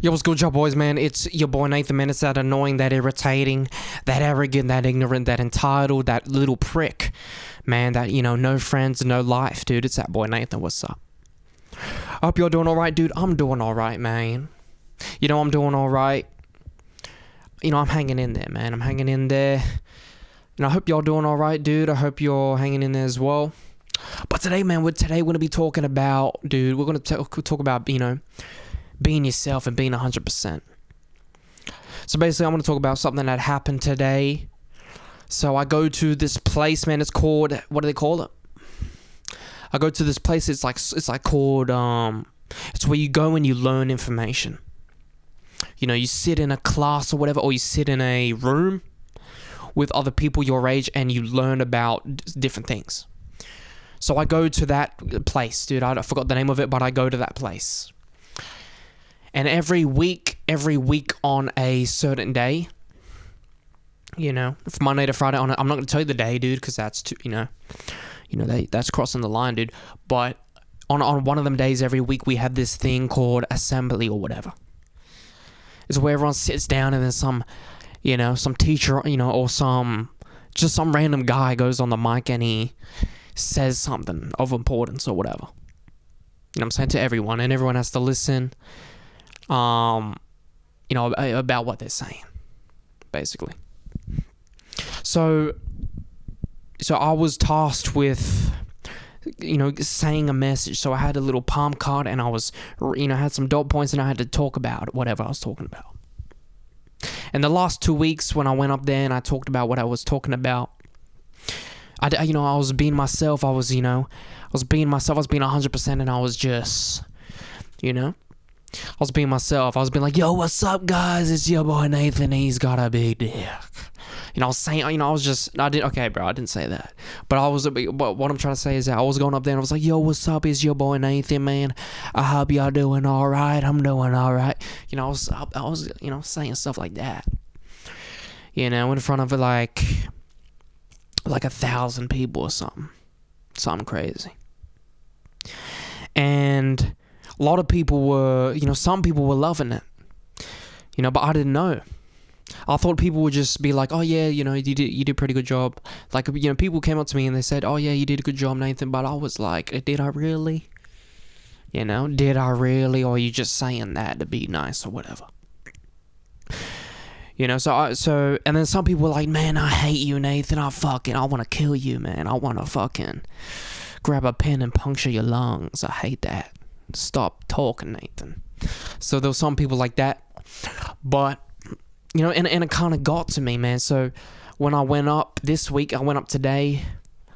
Yo, what's good, y'all boys, man? It's your boy Nathan, man. It's that annoying, that irritating, that arrogant, that ignorant, that entitled, that little prick, man, that, no friends, no life, dude. It's that boy Nathan. What's up? I hope you're doing alright, dude. I'm doing alright, man. I'm doing alright. I'm hanging in there, man. I'm hanging in there. I hope y'all doing alright, dude. I hope you're hanging in there as well. But today, man, we're going to be talking about, dude, we're going to talk about, being yourself and being 100%. So basically, I'm going to talk about something that happened today. So I go to this place, man. It's called, what do they call it? I go to this place. It's like called, it's where you go and you learn information. You sit in a class or whatever, or you sit in a room with other people your age and you learn about different things. So I go to that place, dude. I forgot the name of it, but I go to that place. And every week on a certain day, from Monday to Friday, I'm not going to tell you the day, dude, because that's too, that's crossing the line, dude. But on one of them days every week, we have this thing called assembly or whatever. It's where everyone sits down and then some teacher, or some random guy goes on the mic and he says something of importance or whatever. I'm saying, to everyone, and everyone has to listen. About what they're saying, basically. So I was tasked with, saying a message. So I had a little palm card, and I was, had some dot points, and I had to talk about whatever I was talking about. And the last 2 weeks, when I went up there and I talked about what I was talking about, I was being myself. I was being myself. I was being 100%, and I was just, I was being myself. I was being like, yo, what's up, guys? It's your boy Nathan. He's got a big dick. I was saying, I didn't say that. But what I'm trying to say is that I was going up there and I was like, yo, what's up? It's your boy Nathan, man. I hope y'all doing all right. I'm doing all right. I was saying stuff like that. In front of like 1,000 people or something. Something crazy. And a lot of people were, some people were loving it, but I didn't know. I thought people would just be like, oh yeah, you did a pretty good job. Like, people came up to me and they said, oh yeah, you did a good job, Nathan. But I was like, did I really? Did I really? Or are you just saying that to be nice or whatever? So and then some people were like, man, I hate you, Nathan. I want to kill you, man. I want to fucking grab a pen and puncture your lungs. I hate that. Stop talking, Nathan. So there were some people like that, but and it kind of got to me, man. So when I went up this week, I went up today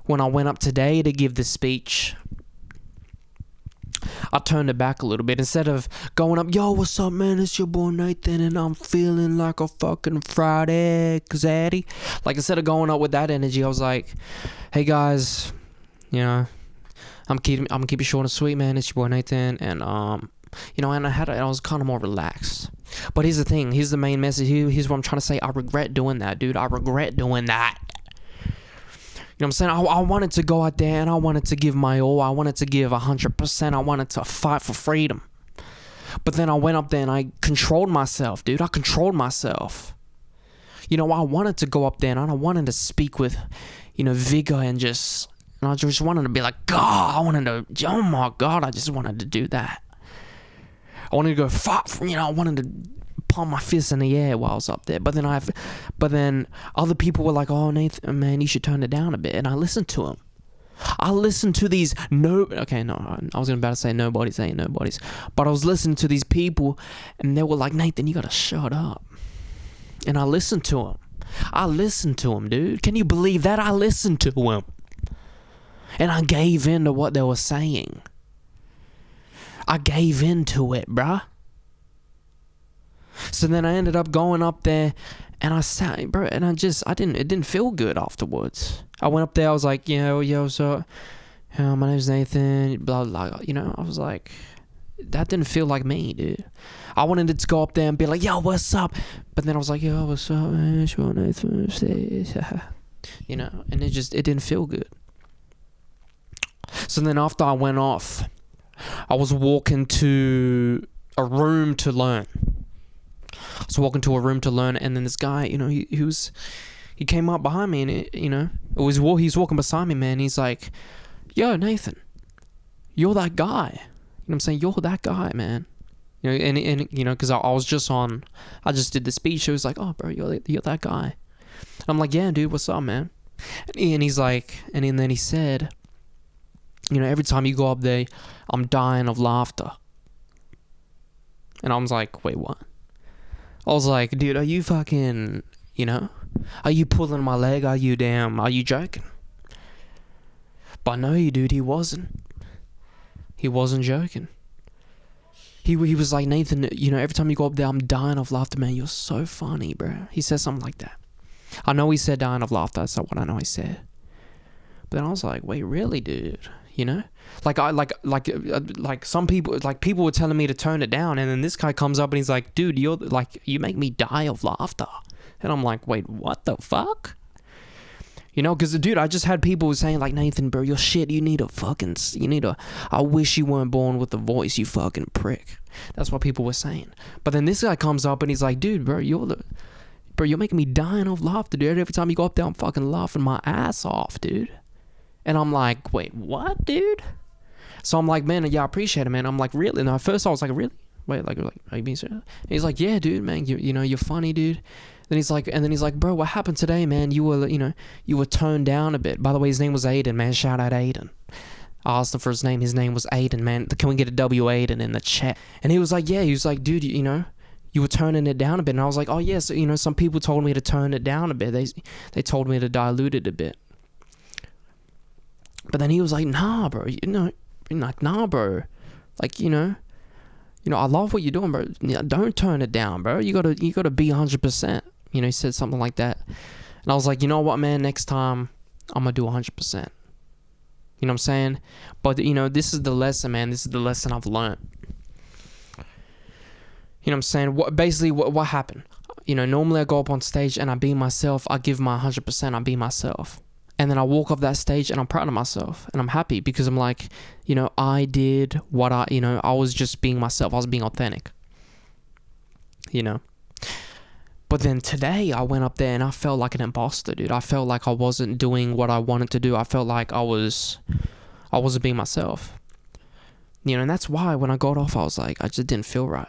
to give the speech, I turned it back a little bit. Instead of going up, yo, what's up, man? It's your boy Nathan, and I'm feeling like a fucking fried egg, zaddy. Like, instead of going up with that energy, I was like, hey guys, I'm gonna keep it short and sweet, man. It's your boy Nathan, and and I was kind of more relaxed. But here's the thing. Here's the main message. Here's what I'm trying to say. I regret doing that, dude. I regret doing that. What I'm saying? I wanted to go out there and I wanted to give my all. I wanted to give 100%. I wanted to fight for freedom. But then I went up there and I controlled myself, dude. I controlled myself. I wanted to go up there and I wanted to speak with, vigor and I just wanted to be like, oh my God, I just wanted to do that. I wanted to go fuck, I wanted to palm my fist in the air while I was up there. But then other people were like, oh, Nathan, man, you should turn it down a bit. And I listened to them. I listened to these I was about to say nobodies ain't nobodies. But I was listening to these people and they were like, Nathan, you gotta shut up. And I listened to them, dude. Can you believe that? I listened to them. And I gave in to what they were saying. I gave in to it, bruh. So then I ended up going up there and I sat, bro, and it didn't feel good afterwards. I went up there, I was like, yo, so, my name's Nathan, blah, blah, I was like, that didn't feel like me, dude. I wanted it to go up there and be like, yo, what's up? But then I was like, yo, what's up, man? It's your Nathan. And it didn't feel good. So then after I went off, I was walking to a room to learn. I was walking to a room to learn, and then this guy, he came up behind me, and he's walking beside me, man. He's like, "Yo, Nathan, you're that guy." You know what I'm saying? You're that guy, man. Because I just did the speech. It was like, "Oh, bro, you're that guy." And I'm like, "Yeah, dude, what's up, man?" And he's like, and then he said, "Every time you go up there, I'm dying of laughter." And I was like, "Wait, what?" I was like, "Dude, are you fucking, are you pulling my leg? Are you joking?" But no, dude, he wasn't. He wasn't joking. He was like, "Nathan, every time you go up there, I'm dying of laughter, man. You're so funny, bro." He said something like that. I know he said dying of laughter. That's not what I know he said. But then I was like, "Wait, really, dude?" Like some people, like people were telling me to turn it down, and then this guy comes up and he's like, "Dude, you make me die of laughter." And I'm like, "Wait, what the fuck?" Because dude, I just had people saying like, "Nathan, bro, you're shit. I wish you weren't born with a voice, you fucking prick." That's what people were saying. But then this guy comes up and he's like, "Dude, bro, you're making me dying of laughter, dude. Every time you go up there, I'm fucking laughing my ass off, dude." And I'm like, "Wait, what, dude?" So I'm like, "Man, yeah, I appreciate it, man." I'm like, "Really?" And at first I was like, "Really? Wait, like, are you being serious?" And he's like, "Yeah, dude, man, you're funny, dude." Then he's like, "Bro, what happened today, man? You were toned down a bit." By the way, his name was Aiden, man. Shout out Aiden. I asked him for his name. His name was Aiden, man. Can we get a W Aiden in the chat? And he was like, "Yeah." He was like, "Dude, you were turning it down a bit." And I was like, "Oh, yes, some people told me to turn it down a bit. They told me to dilute it a bit." But then he was like, "Nah, bro. Nah, bro. Like, I love what you're doing, bro. Don't turn it down, bro. You gotta be 100%." He said something like that. And I was like, "You know what, man? Next time, I'm gonna do 100%. You know what I'm saying? But, this is the lesson, man. This is the lesson I've learned. You know what I'm saying? What happened? Normally I go up on stage and I be myself. I give my 100%. I be myself. And then I walk off that stage and I'm proud of myself. And I'm happy because I'm like, I did what I was just being myself. I was being authentic. But then today I went up there and I felt like an imposter, dude. I felt like I wasn't doing what I wanted to do. I felt like I wasn't being myself. And that's why when I got off, I was like, I just didn't feel right.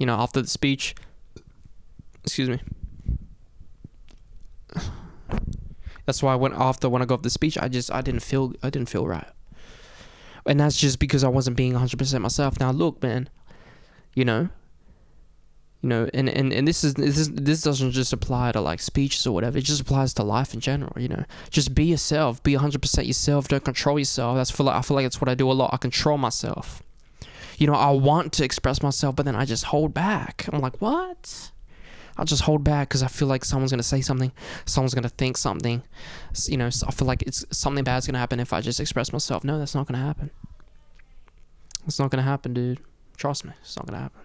After the speech, excuse me. That's why when I got off the speech, I didn't feel right. And that's just because I wasn't being 100% myself. Now look, man, and this doesn't just apply to like speeches or whatever. It just applies to life in general. Just be yourself, be 100% yourself. Don't control yourself. I feel like that's what I do a lot. I control myself. I want to express myself, but then I just hold back. I'm like, what? I just hold back because I feel like someone's gonna say something, someone's gonna think something. I feel like it's something bad's gonna happen if I just express myself. No, that's not gonna happen. It's not gonna happen, dude. Trust me, it's not gonna happen.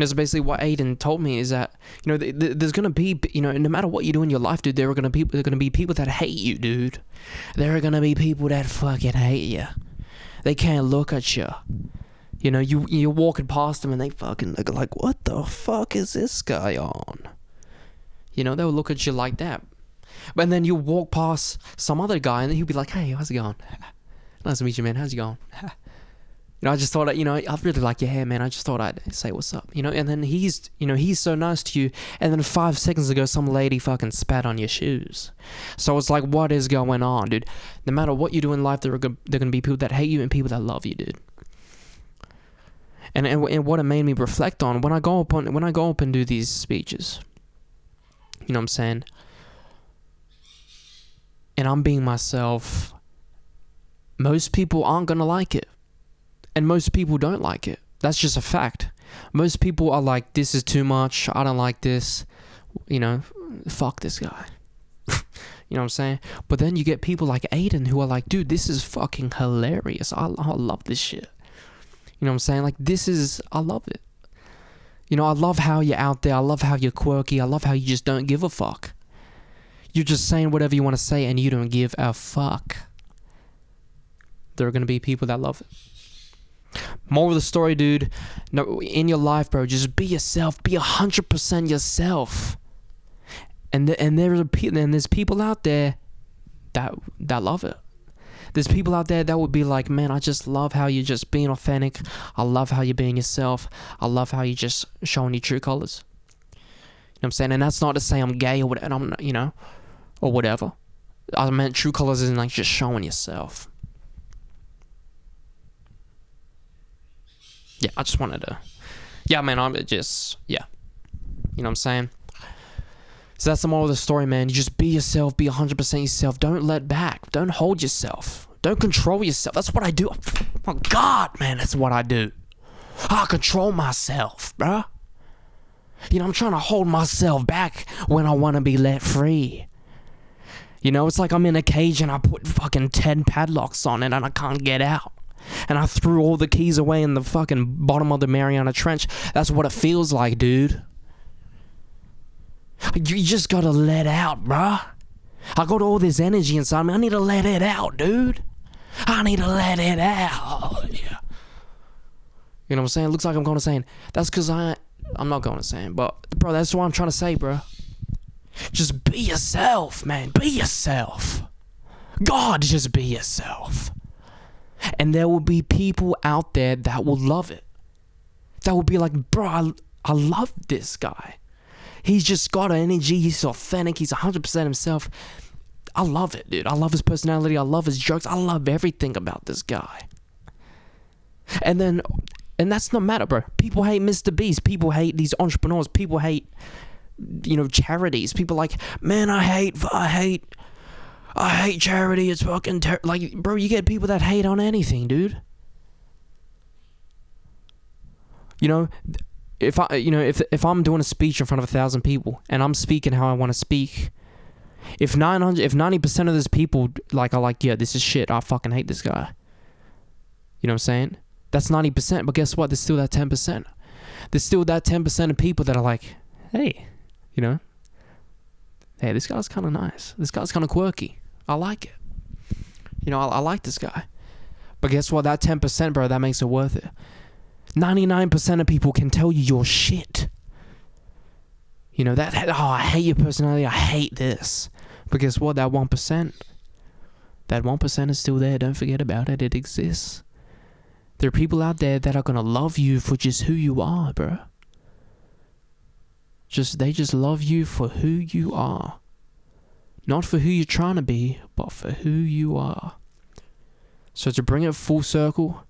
So basically what Aiden told me is that, there's going to be, no matter what you do in your life, dude, there are going to be people that hate you, dude. There are going to be people that fucking hate you. They can't look at you. You're walking past them and they fucking look like, what the fuck is this guy on? They'll look at you like that. And then you walk past some other guy and he'll be like, "Hey, how's it going? Nice to meet you, man. How's it going?" I just thought, I really like your hair, man. I just thought I'd say what's up, And then he's so nice to you. And then 5 seconds ago, some lady fucking spat on your shoes. So it's like, what is going on, dude? No matter what you do in life, there are going to be people that hate you and people that love you, dude. And what it made me reflect on when I go up and do these speeches, you know what I'm saying? And I'm being myself. Most people aren't going to like it. And most people don't like it. That's just a fact. Most people are like, "This is too much. I don't like this. Fuck this guy." You know what I'm saying? But then you get people like Aiden who are like, "Dude, this is fucking hilarious. I love this shit." You know what I'm saying? Like, I love it. I love how you're out there. I love how you're quirky. I love how you just don't give a fuck. You're just saying whatever you want to say and you don't give a fuck. There are going to be people that love it. Moral of the story, dude. No, in your life, bro, just be yourself. Be 100% yourself. And there's people out there that love it. There's people out there that would be like, man, I just love how you're just being authentic. I love how you're being yourself. I love how you're just showing your true colors. You know what I'm saying? And that's not to say I'm gay or whatever, and I'm, you know, or whatever. I meant true colors isn't like just showing yourself. Yeah, I just wanted to. Yeah, man, I'm just, yeah. You know what I'm saying? So that's the moral of the story, man. You just be yourself, be 100% yourself. Don't let back. Don't hold yourself. Don't control yourself. That's what I do. Oh my God, man, that's what I do. I control myself, bruh. You know, I'm trying to hold myself back when I want to be let free. You know, it's like I'm in a cage and I put fucking 10 padlocks on it and I can't get out. And I threw all the keys away in the fucking bottom of the Mariana Trench. That's what it feels like, dude. You just gotta let out, bruh. I got all this energy inside me. I need to let it out, dude. I need to let it out. Yeah. You know what I'm saying? It looks like I'm going to saying. That's because I'm not going to saying. But, bro, that's what I'm trying to say, bro. Just be yourself, man. Be yourself. God, just be yourself. And there will be people out there that will love it. That will be like, bro, I love this guy. He's just got energy. He's authentic. He's 100% himself. I love it, dude. I love his personality. I love his jokes. I love everything about this guy. And that's no matter, bro. People hate Mr. Beast. People hate these entrepreneurs. People hate, you know, charities. People like, man, I hate charity. It's fucking like, bro, you get people that hate on anything, dude. You know, if I'm doing a speech in front of 1,000 people and I'm speaking how I want to speak, if 90% of those people are like, yeah, this is shit, I fucking hate this guy. You know what I'm saying? That's 90%, but guess what? There's still that 10%. There's still that 10% of people that are like, hey, you know, hey, this guy's kind of nice. This guy's kind of quirky. I like it. You know, I like this guy. But guess what? That 10%, bro, that makes it worth it. 99% of people can tell you you're shit. You know, oh, I hate your personality. I hate this. But guess what? That 1%, that 1% is still there. Don't forget about it. It exists. There are people out there that are going to love you for just who you are, bro. They just love you for who you are. Not for who you're trying to be, but for who you are. So to bring it full circle,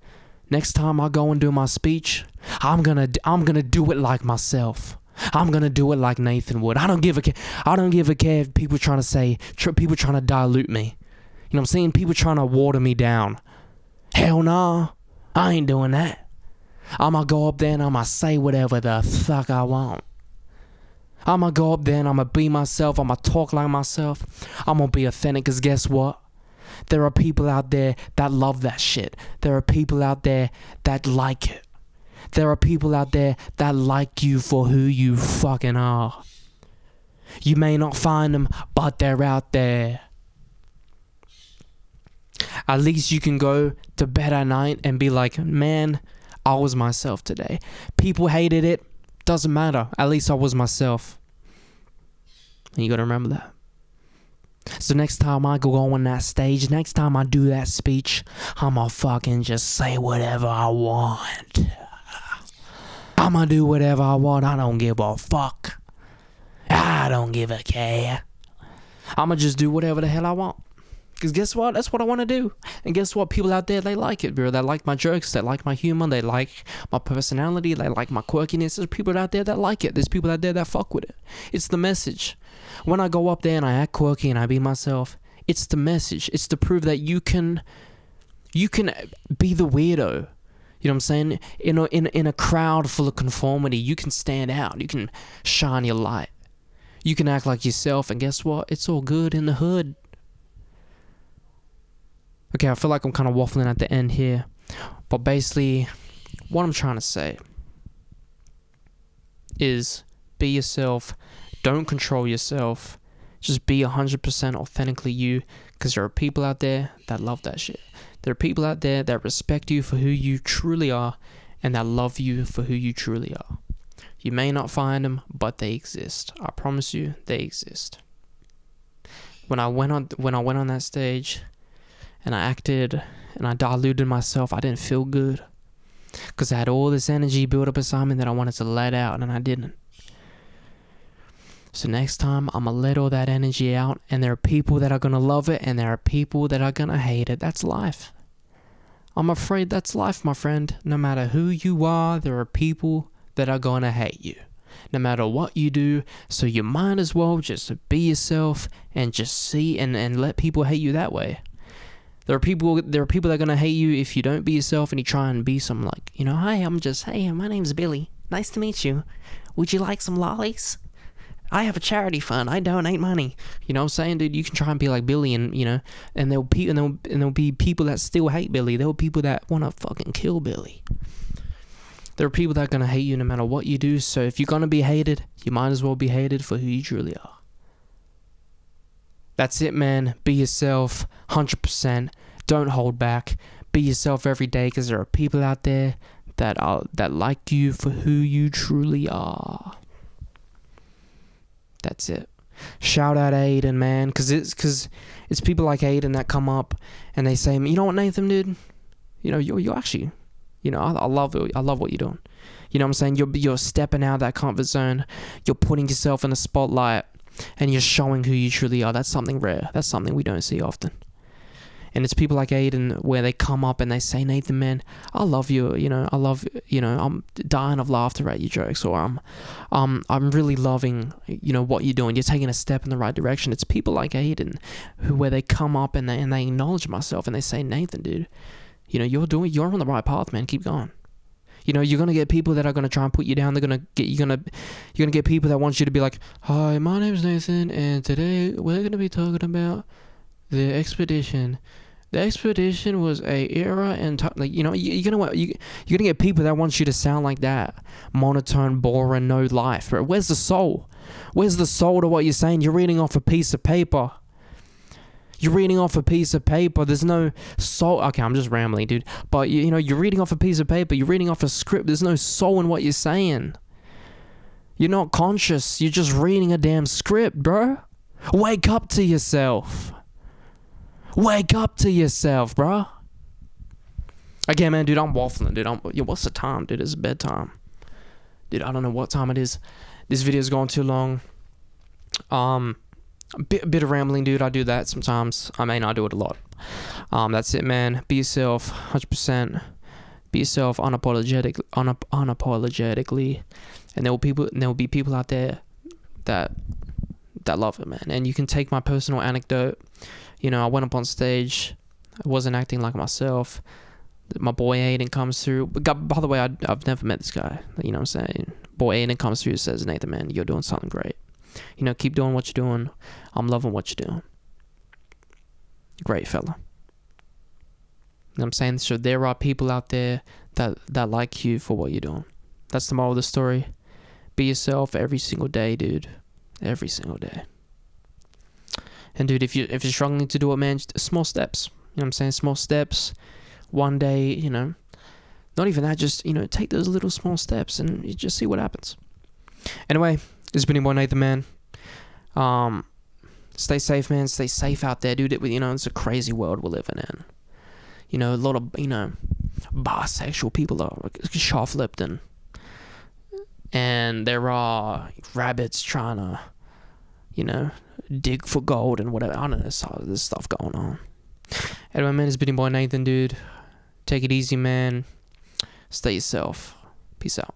next time I go and do my speech, I'm gonna do it like myself. I'm gonna do it like Nathan would. I don't give a care if people trying to dilute me. You know what I'm saying? People trying to water me down. Hell no, I ain't doing that. I'ma go up there and I'ma say whatever the fuck I want. I'ma go up there and I'ma be myself. I'ma talk like myself. I'm gonna be authentic, because guess what? There are people out there that love that shit. There are people out there that like it. There are people out there that like you for who you fucking are. You may not find them, but they're out there. At least you can go to bed at night and be like, man, I was myself today. People hated it. Doesn't matter. At least I was myself. And you gotta remember that. So next time I go on that stage, next time I do that speech, I'ma fucking just say whatever I want. I'ma do whatever I want. I don't give a fuck. I don't give a care. I'ma just do whatever the hell I want. Because guess what? That's what I want to do. And guess what? People out there, they like it, bro. They like my jokes. They like my humor. They like my personality. They like my quirkiness. There's people out there that like it. There's people out there that fuck with it. It's the message. When I go up there and I act quirky and I be myself, it's the message. It's to prove that you can be the weirdo. You know what I'm saying? In a crowd full of conformity, you can stand out. You can shine your light. You can act like yourself. And guess what? It's all good in the hood. Okay, I feel like I'm kind of waffling at the end here. But basically, what I'm trying to say is be yourself. Don't control yourself. Just be 100% authentically you. Because there are people out there that love that shit. There are people out there that respect you for who you truly are and that love you for who you truly are. You may not find them, but they exist. I promise you, they exist. When I went on that stage and I acted and I diluted myself, I didn't feel good. Because I had all this energy built up inside me that I wanted to let out, and I didn't. So next time, I'm going to let all that energy out, and there are people that are going to love it, and there are people that are going to hate it. That's life. I'm afraid that's life, my friend. No matter who you are, there are people that are going to hate you. No matter what you do, so you might as well just be yourself and just see and let people hate you that way. There are people that are going to hate you if you don't be yourself and you try and be some like, hey, my name's Billy. Nice to meet you. Would you like some lollies? I have a charity fund. I donate money. You know what I'm saying, dude? You can try and be like Billy and there'll be people that still hate Billy. There'll be people that want to fucking kill Billy. There are people that are going to hate you no matter what you do. So if you're going to be hated, you might as well be hated for who you truly are. That's it, man. Be yourself 100%. Don't hold back. Be yourself every day, because there are people out there that like you for who you truly are. That's it. Shout out Aiden, man, because it's people like Aiden that come up and they say, you know what, Nathan, dude? You're actually, I love it. I love what you're doing. You know what I'm saying? You're stepping out of that comfort zone. You're putting yourself in the spotlight. And you're showing who you truly are. That's something rare. That's something we don't see often. And it's people like Aiden where they come up and they say, Nathan, man, I love you. I'm dying of laughter at your jokes, or I'm really loving, what you're doing. You're taking a step in the right direction. It's people like Aiden where they come up and they acknowledge myself and they say, Nathan, dude, you're on the right path, man. Keep going. You're going to get people that are going to try and put you down. You're going to get people that want you to be like, hi, my name's Nathan, and today we're going to be talking about the expedition. The expedition was a era and you're going to get people that want you to sound like that. Monotone, boring, no life. Bro, where's the soul? Where's the soul to what you're saying? You're reading off a piece of paper. There's no soul. Okay, I'm just rambling, dude. But, you're reading off a piece of paper. You're reading off a script. There's no soul in what you're saying. You're not conscious. You're just reading a damn script, bro. Wake up to yourself. Wake up to yourself, bro. Again, man, dude, I'm waffling, dude. What's the time, dude? It's bedtime. Dude, I don't know what time it is. This video's gone too long. A bit of rambling, dude. I do that sometimes. I may not do it a lot. That's it, man. Be yourself, 100%. Be yourself unapologetically, and there will be people out there that love it, man. And you can take my personal anecdote. I went up on stage. I wasn't acting like myself. My boy Aiden comes through. By the way, I've never met this guy. You know what I'm saying? Boy Aiden comes through and says, Nathan, man, you're doing something great. Keep doing what you're doing. I'm loving what you're doing. Great fella. You know what I'm saying? So there are people out there that like you for what you're doing. That's the moral of the story. Be yourself every single day, dude. Every single day. And dude, if you're struggling to do it, man, just small steps. You know what I'm saying? Small steps. One day, not even that, just, take those little small steps and you just see what happens. Anyway, this has been your boy Nathan, man. Stay safe, man. Stay safe out there, dude. It's a crazy world we're living in. A lot of, bisexual people are shoplifting. And there are rabbits trying to, dig for gold and whatever. I don't know, there's stuff going on. Anyway, man, it's been your boy Nathan, dude. Take it easy, man. Stay yourself. Peace out.